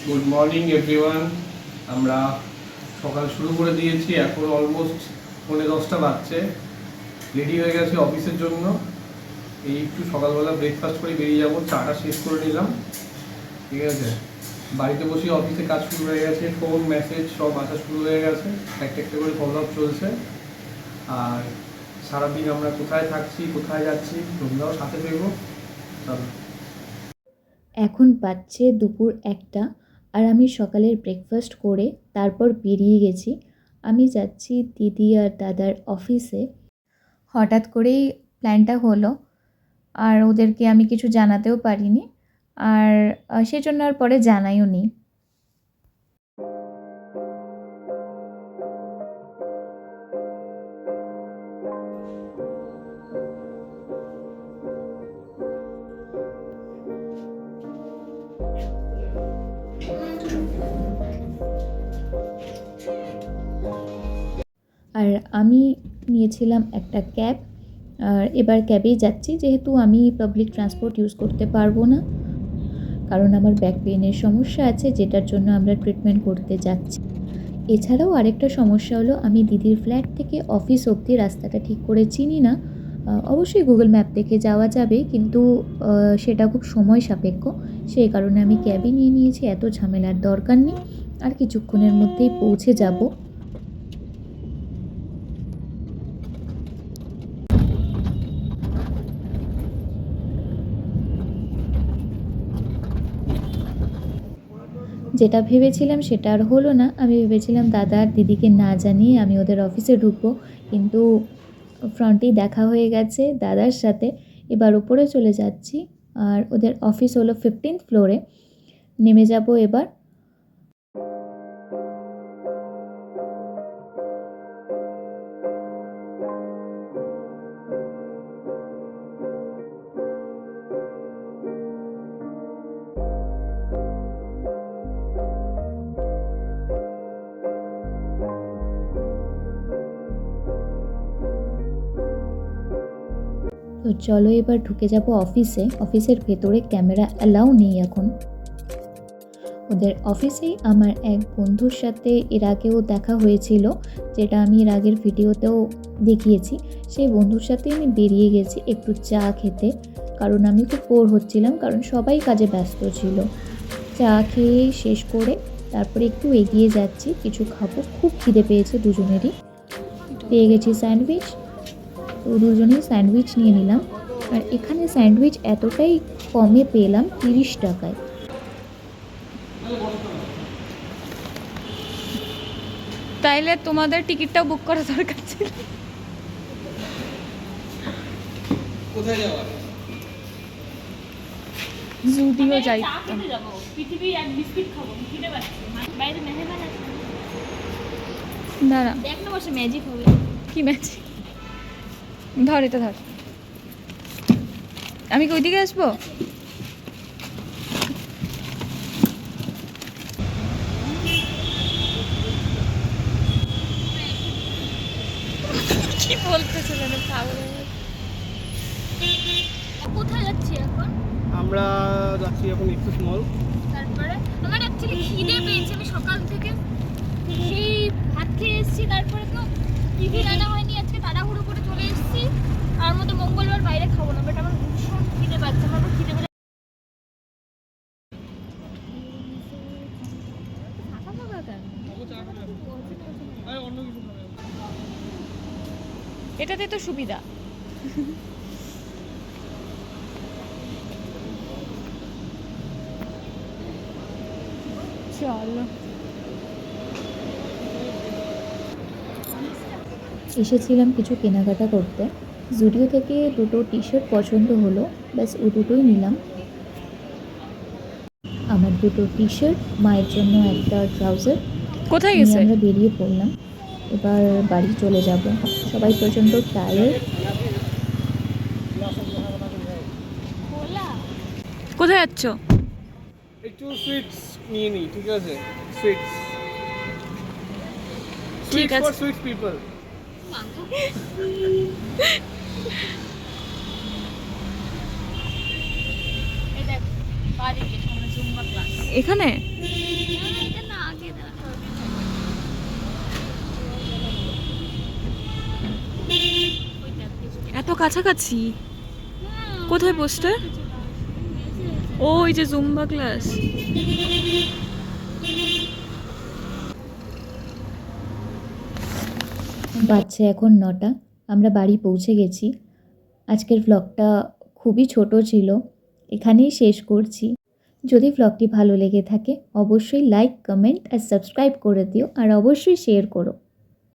Good morning everyone. আমরা সকাল শুরু করে দিয়েছি, এখন অলমোস্ট 10:45 বাজছে। রেডি হয়ে গেছে অফিসের জন্য। এই একটু সকালবেলা ব্রেকফাস্ট করে বেরিয়ে যাবো, চাটা শেষ করে নিলাম, ঠিক আছে। বাড়িতে বসে অফিসে কাজ শুরু হয়ে গেছে, ফোন মেসেজ সব আসা শুরু হয়ে গেছে, একটা একটা করে ফলো আপ চলছে। আর সারাদিন আমরা কোথায় থাকছি, কোথায় যাচ্ছি, তোমরাও সাথে পেবো। চলো। এখন বাজছে দুপুর 1টা, আর আমি সকালের ব্রেকফাস্ট করে তারপর বেরিয়ে গেছি। আমি যাচ্ছি দিদি আর দাদার অফিসে। হঠাৎ করেই প্ল্যানটা হলো, আর ওদেরকে আমি কিছু জানাতেও পারিনি, আর সেজন্য আর পরে জানাইও নি। আর আমি নিয়েছিলাম একটা ক্যাব, আর এবার ক্যাবেই যাচ্ছি, যেহেতু আমি পাবলিক ট্রান্সপোর্ট ইউজ করতে পারবো না, কারণ আমার ব্যাক পেইনের সমস্যা আছে, যেটার জন্য আমরা ট্রিটমেন্ট করতে যাচ্ছি। এছাড়াও আরেকটা সমস্যা হলো, আমি দিদির ফ্ল্যাট থেকে অফিস অবধি রাস্তাটা ঠিক করে চিনি না। অবশ্যই গুগল ম্যাপ দেখে যাওয়া যাবে, কিন্তু সেটা খুব সময় সাপেক্ষ। সেই কারণে আমি ক্যাবই নিয়ে নিয়েছি, এত ঝামেলার দরকার নেই, আর কিছুক্ষণের মধ্যেই পৌঁছে যাব। যেটা ভেবেছিলাম সেটা আর হলো না। আমি ভেবেছিলাম দাদা আর দিদিকে না জানিয়ে আমি ওদের অফিসে ঢুকবো, কিন্তু ফ্রন্টেই দেখা হয়ে গেছে দাদার সাথে। এবার উপরে চলে যাচ্ছি, আর ওদের অফিস হলো 15th ফ্লোরে। নেমে যাব এবার। তো চলো এবার ঢুকে যাব অফিসে। অফিসের ভেতরে ক্যামেরা অ্যালাউ নেই এখন। ওদের অফিসেই আমার এক বন্ধুর সাথে এর আগেও দেখা হয়েছিল, যেটা আমি এর আগের ভিডিওতেও দেখিয়েছি। সেই বন্ধুর সাথে আমি বেরিয়ে গেছি একটু চা খেতে, কারণ আমি খুব বোর হচ্ছিলাম, কারণ সবাই কাজে ব্যস্ত ছিল। চা খেয়ে শেষ করে তারপরে একটু এগিয়ে যাচ্ছি, কিছু খাবো, খুব খিদে পেয়েছে দুজনেরই। পেয়ে গেছি স্যান্ডউইচ, তো দুজনেই স্যান্ডউইচ নিয়ে নিলাম। আর এখানে স্যান্ডউইচ এতটাই কমে পেলাম, 30 টাকায়। তাইলে তোমাদের টিকিটটাও বুক করা দরকার ছিল। কোথায় যাওয়া? জুডিও যাই। পৃথিবী এক বিস্কিট খাবো, কিনে পাচ্ছি বাইরে মেহমান আছে। দাঁড়া, দেখ না বসে ম্যাজিক হবে। কি ম্যাজিক? ধর এটা ধর। আমি কি ওইদিকে আসবো? কি বলতেছে যেন পাগল। কোথায় যাচ্ছি এখন? আমরা যাচ্ছি এখন একটু স্মল। তারপরে আমার অ্যাকচুয়ালি খিদে পেয়েছে, আমি সকাল থেকে সেই ভাত খেয়ে এসেছি, তারপরে তো টিভি রান্না হয়নি, আজকে তাড়াহুড়ো করে চলে এসেছি। আর মধ্যে মঙ্গলবার বাইরে খাবো না, বাট আমার ভীষণ খিদে পাচ্ছে। আমার আবার খিদে পেলে এটাতে তো সুবিধা। চলো। এসেছিলাম কিছু কেনাকাটা করতে। জুডিও থেকে দুটো টি শার্ট পছন্দ হলো, ব্যাস ও দুটোই নিলাম। আমার দুটো টি শার্ট, মায়ের জন্য একটা ট্রাউজার কোথায় নিয়ে গেছে? আমরা বেরিয়ে পড়লাম। এবার বাড়ি চলে যাব। সবাই প্রচণ্ড টায়ার্ড। কোথায় যাচ্ছ? একটু সুইটস নিয়ে নিই, ঠিক আছে? সুইটস, ঠিক আছে। For sweets people. এই দেখ বাড়ি গেছে আমরা জুম্বা ক্লাস। এখানে তো কাছাকাছি। কোথায় পোস্টার? ও ওই যে জুম্বা ক্লাস। বাজছে এখন 9টা, আমরা বাড়ি পৌঁছে গেছি। আজকের ভ্লগটা খুবই ছোট ছিল, এখানেই শেষ করছি। যদি ভ্লগটি ভালো লেগে থাকে অবশ্যই লাইক, কমেন্ট আর সাবস্ক্রাইব করে দিও, আর অবশ্যই শেয়ার করো।